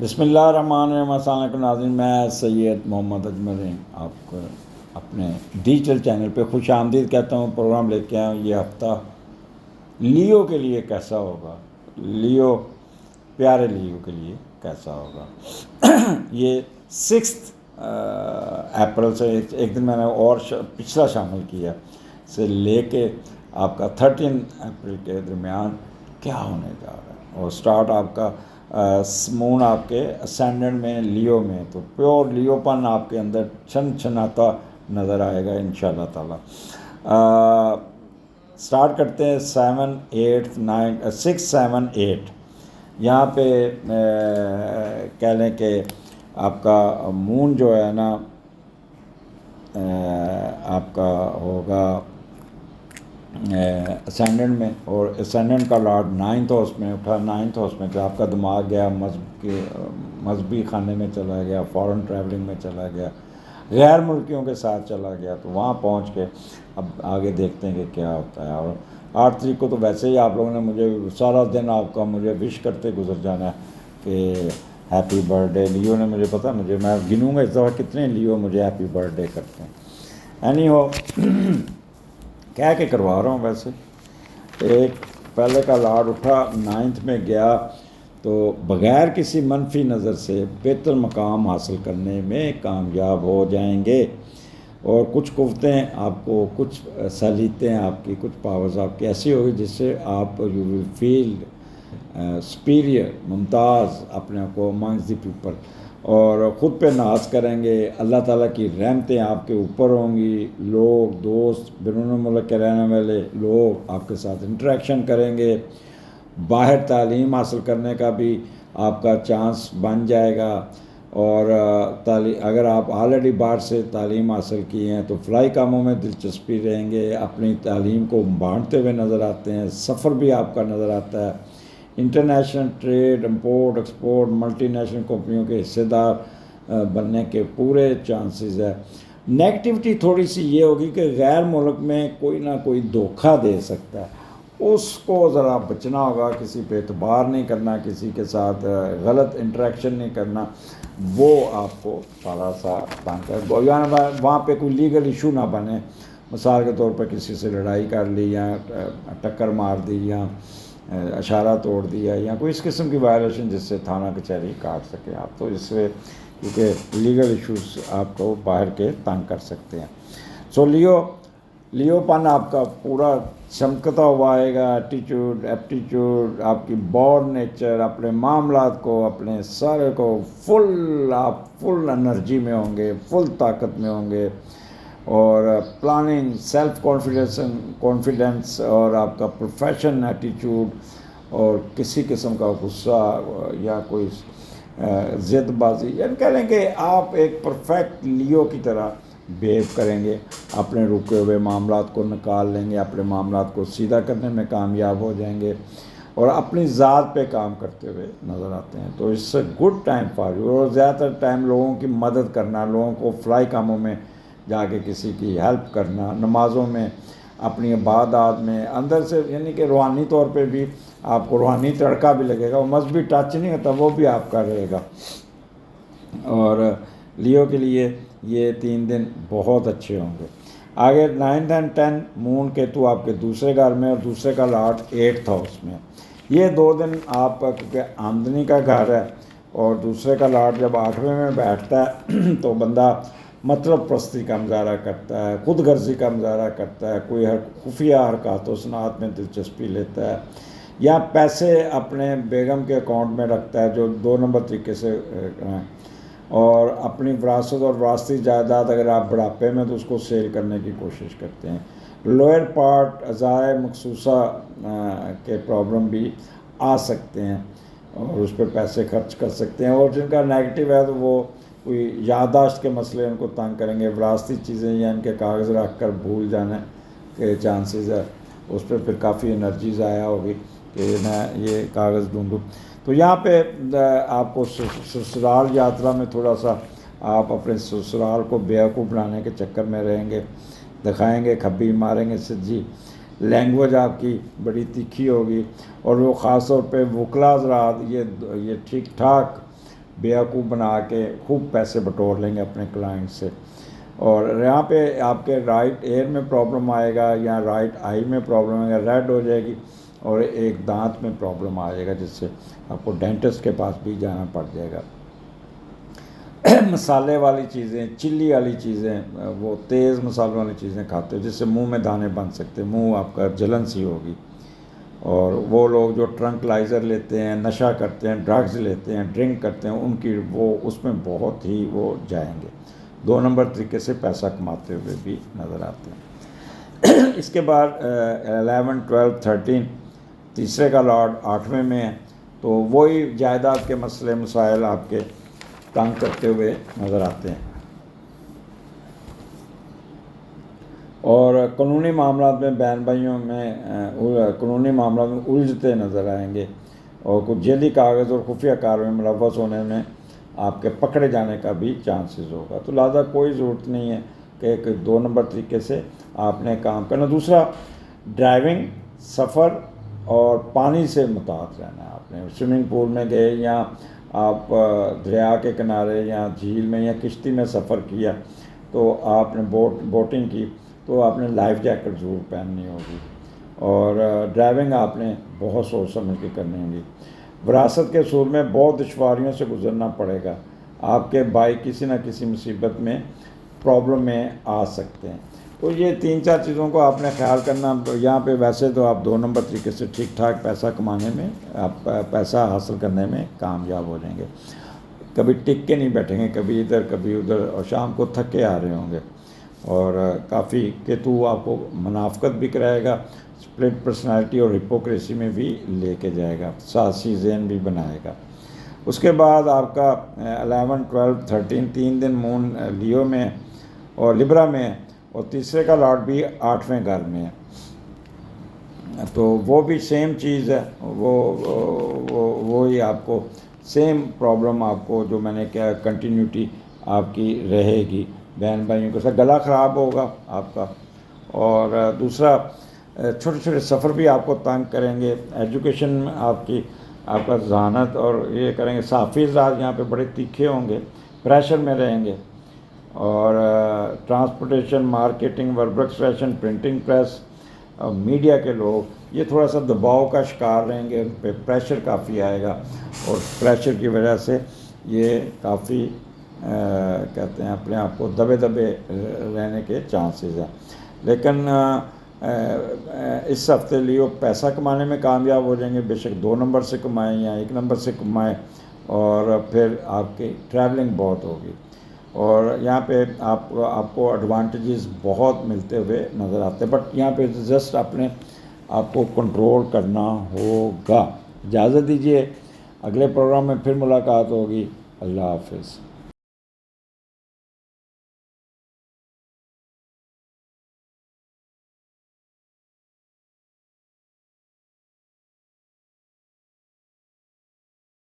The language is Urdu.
بسم اللہ الرحمن الرحیم۔ السلام علیکم ناظرین، میں سید محمد اجمل آپ کو اپنے ڈیجیٹل چینل پہ خوش آمدید کہتا ہوں۔ پروگرام لے کے آیا ہوں یہ ہفتہ لیو کے لیے کیسا ہوگا، لیو پیارے لیو کے لیے کیسا ہوگا۔ یہ 6 اپریل سے ایک دن میں نے اور پچھلا شامل کیا سے لے کے آپ کا 13 اپریل کے درمیان کیا ہونے جا رہا ہے، اور سٹارٹ آپ کا مون آپ کے اسینڈنٹ میں لیو میں، تو پیور لیو پن آپ کے اندر چھناتا نظر آئے گا انشاءاللہ تعالی۔ سٹارٹ کرتے ہیں 7 8 9 6 7 8۔ یہاں پہ کہہ لیں کہ آپ کا مون جو ہے نا آپ کا ہوگا اسینڈنٹ میں، اور اسینڈنٹ کا لارڈ 9th ہاؤس میں اٹھا۔ 9th ہاؤس میں کہ آپ کا دماغ گیا مذہبی خانے میں چلا گیا، فارن ٹریولنگ میں چلا گیا، غیر ملکیوں کے ساتھ چلا گیا، تو وہاں پہنچ کے اب آگے دیکھتے ہیں کہ کیا ہوتا ہے۔ اور 8 تاریخ کو تو ویسے ہی آپ لوگوں نے مجھے سارا دن آپ کا مجھے وش کرتے گزر جانا ہے کہ ہیپی برتھ ڈے لیو نے، مجھے پتہ میں گنوں گا اس دفعہ کتنے لیو مجھے ہیپی برتھ ڈے کرتے ہیں۔ اینی ہو کہہ کے کروا رہا ہوں۔ ویسے ایک پہلے کا لاڈ اٹھا 9th میں گیا، تو بغیر کسی منفی نظر سے بہتر مقام حاصل کرنے میں کامیاب ہو جائیں گے، اور کچھ قوتیں آپ کو، کچھ صلاحیتیں آپ کی، کچھ پاورز آپ کی ایسی ہوگی جس سے آپ یو ول فیل سپیریئر، ممتاز اپنے آپ کو امانگس دی پیپل، اور خود پہ ناز کریں گے۔ اللہ تعالیٰ کی رحمتیں آپ کے اوپر ہوں گی۔ لوگ، دوست، بیرون ملک کے رہنے والے لوگ آپ کے ساتھ انٹریکشن کریں گے۔ باہر تعلیم حاصل کرنے کا بھی آپ کا چانس بن جائے گا، اور اگر آپ آلریڈی باہر سے تعلیم حاصل کی ہیں تو فلاحی کاموں میں دلچسپی رہیں گے، اپنی تعلیم کو بانٹتے ہوئے نظر آتے ہیں، سفر بھی آپ کا نظر آتا ہے، international trade, import export, multinational کمپنیوں کے حصے دار بننے کے پورے چانسز ہے۔ نیگیٹیوٹی تھوڑی سی یہ ہوگی کہ غیر ملک میں کوئی نہ کوئی دھوکہ دے سکتا ہے، اس کو ذرا بچنا ہوگا، کسی پہ اعتبار نہیں کرنا، کسی کے ساتھ غلط انٹریکشن نہیں کرنا، وہ آپ کو تھوڑا سا تنگ کر، یعنی وہاں پہ کوئی لیگل ایشو نہ بنے۔ مثال کے طور پر کسی سے لڑائی کر لی، یا ٹکر مار دی، یا اشارہ توڑ دیا، یا کوئی اس قسم کی وائلیشن جس سے تھانہ کچہری کاٹ سکے آپ، تو اس سے کیونکہ لیگل ایشوز آپ کو باہر کے تنگ کر سکتے ہیں۔ سو لیو پن آپ کا پورا چمکتا ہوا آئے گا، ایٹیٹیوڈ، ایپٹیٹیوڈ، آپ کی بورن نیچر، اپنے معاملات کو، اپنے سارے کو آپ فل انرجی میں ہوں گے، فل طاقت میں ہوں گے، اور پلاننگ، سیلف کانفیڈنس، اور آپ کا پروفیشن ایٹیٹیوڈ، اور کسی قسم کا غصہ یا کوئی ضد بازی، یعنی کہہ لیں کہ آپ ایک پرفیکٹ لیو کی طرح بیہیو کریں گے، اپنے رکے ہوئے معاملات کو نکال لیں گے، اپنے معاملات کو سیدھا کرنے میں کامیاب ہو جائیں گے، اور اپنی ذات پہ کام کرتے ہوئے نظر آتے ہیں۔ تو اس سے گڈ ٹائم فار یو، اور زیادہ تر ٹائم لوگوں کی مدد کرنا، لوگوں کو فلاحی کاموں میں جا کے کسی کی ہیلپ کرنا، نمازوں میں، اپنی عبادات میں اندر سے، یعنی کہ روحانی طور پہ بھی آپ کو روحانی تڑکا بھی لگے گا، وہ مذہبی ٹچ نہیں ہوتا، وہ بھی آپ کا رہے گا۔ اور لیو کے لیے یہ 3 دن بہت اچھے ہوں گے۔ آگے 9 اور 10 مون کیتو آپ کے دوسرے گھر میں، اور دوسرے کا لاٹ 8th ہاؤس میں۔ یہ 2 دن آپ کا کیونکہ آمدنی کا گھر ہے، اور دوسرے کا لاٹ جب 8ویں میں بیٹھتا ہے تو بندہ مطلب پرستی کا مظاہرہ کرتا ہے، خود غرضی کا مظاہرہ کرتا ہے، کوئی خفیہ حرکات و صنعت میں دلچسپی لیتا ہے، یا پیسے اپنے بیگم کے اکاؤنٹ میں رکھتا ہے جو 2 نمبر طریقے سے، اور اپنی وراثت اور وراثتی جائیداد اگر آپ بڑھاپے میں تو اس کو سیل کرنے کی کوشش کرتے ہیں۔ لوئر پارٹ اعضائے مخصوصہ کے پرابلم بھی آ سکتے ہیں، اور اس پہ پیسے خرچ کر سکتے ہیں، اور جن کا نیگیٹو ہے تو وہ کوئی یادداشت کے مسئلے ان کو تنگ کریں گے، وراثتی چیزیں یا ان کے کاغذ رکھ کر بھول جانے کے چانسز ہے، اس پہ پھر کافی انرجی ضائع ہوگی کہ میں یہ کاغذ ڈھونڈوں۔ تو یہاں پہ آپ کو سسرال یاترا میں تھوڑا سا آپ اپنے سسرال کو بیوقوف بنانے کے چکر میں رہیں گے، دکھائیں گے، کھبی ماریں گے سجی، لینگویج آپ کی بڑی تیکھی ہوگی، اور وہ خاص طور پہ وکلا حضرات، یہ ٹھیک ٹھاک بیوقوف بنا کے خوب پیسے بٹور لیں گے اپنے کلائنٹ سے. اور یہاں پہ آپ کے رائٹ ایئر میں پرابلم آئے گا یا رائٹ آئی میں پرابلم آئے گا, ریڈ ہو جائے گی, اور ایک دانت میں پرابلم آ جائے گا جس سے آپ کو ڈینٹسٹ کے پاس بھی جانا پڑ جائے گا. مسالے والی چیزیں, چلی والی چیزیں, وہ تیز مسالوں والی چیزیں کھاتے ہو جس سے منہ میں دانے بن سکتے, منہ آپ کا جلن سی ہوگی. اور وہ لوگ جو ٹرنکلائزر لیتے ہیں, نشہ کرتے ہیں, ڈرگز لیتے ہیں, ڈرنک کرتے ہیں, ان کی وہ اس میں بہت ہی وہ جائیں گے. 2 نمبر طریقے سے پیسہ کماتے ہوئے بھی نظر آتے ہیں. اس کے بعد 11, 12, 13 تیسرے کا لارڈ 8ویں میں ہے, تو وہی جائیداد کے مسئلے مسائل آپ کے تنگ کرتے ہوئے نظر آتے ہیں. اور قانونی معاملات میں بہن بھائیوں میں قانونی معاملات میں الجھتے نظر آئیں گے, اور کچھ جعلی کاغذ اور خفیہ کاروں میں ملوث ہونے میں آپ کے پکڑے جانے کا بھی چانسز ہوگا. تو لہٰذا کوئی ضرورت نہیں ہے کہ ایک 2 نمبر طریقے سے آپ نے کام کرنا. دوسرا, ڈرائیونگ, سفر اور پانی سے متعلق رہنا ہے. آپ نے سوئمنگ پول میں گئے یا آپ دریا کے کنارے یا جھیل میں یا کشتی میں سفر کیا, تو آپ نے بوٹنگ کی, تو آپ نے لائف جیکٹ ضرور پہننی ہوگی. اور ڈرائیونگ آپ نے بہت سوچ سمجھ کے کرنی ہوگی. وراثت کے اصول میں بہت دشواریوں سے گزرنا پڑے گا. آپ کے بھائی کسی نہ کسی مصیبت میں پرابلم میں آ سکتے ہیں. تو یہ 3-4 چیزوں کو آپ نے خیال کرنا. یہاں پہ ویسے تو آپ 2 نمبر طریقے سے ٹھیک ٹھاک پیسہ کمانے میں, آپ پیسہ حاصل کرنے میں کامیاب ہو جائیں گے. کبھی ٹک کے نہیں بیٹھیں گے, کبھی ادھر کبھی ادھر, اور شام کو تھکے آ رہے ہوں گے. اور کافی کیتو آپ کو منافقت بھی کرائے گا, اسپلٹ پرسنالٹی اور ہپوکریسی میں بھی لے کے جائے گا, سازشی ذہن بھی بنائے گا. اس کے بعد آپ کا 11, 12, 13 3 دن مون لیو میں اور لبرا میں, اور تیسرے کا لارڈ بھی 8ویں گھر میں ہے. تو وہ بھی سیم چیز ہے, وہی آپ کو سیم پرابلم آپ کو جو میں نے کیا کنٹینیوٹی آپ کی رہے گی. بہن بھائیوں کے ساتھ گلا خراب ہوگا آپ کا. اور دوسرا, چھوٹے چھوٹے سفر بھی آپ کو تنگ کریں گے. ایجوکیشن میں آپ کا ذہانت اور یہ کریں گے. صحافی ذات یہاں پہ بڑے تیکھے ہوں گے, پریشر میں رہیں گے. اور ٹرانسپورٹیشن, مارکیٹنگ, وربرکس فیشن, پرنٹنگ پریس, میڈیا کے لوگ یہ تھوڑا سا دباؤ کا شکار رہیں گے. ان پہ پریشر کافی آئے گا, اور پریشر کی وجہ سے یہ کافی کہتے ہیں اپنے آپ کو دبے رہنے کے چانسز ہیں. لیکن اس ہفتے لیو پیسہ کمانے میں کامیاب ہو جائیں گے. بے شک 2 نمبر سے کمائیں یا 1 نمبر سے کمائیں, اور پھر آپ کی ٹریولنگ بہت ہوگی. اور یہاں پہ آپ کو ایڈوانٹیجز بہت ملتے ہوئے نظر آتے ہیں, بٹ یہاں پہ جسٹ اپنے آپ کو کنٹرول کرنا ہوگا. اجازت دیجیے, اگلے پروگرام میں پھر ملاقات ہوگی. اللہ حافظ.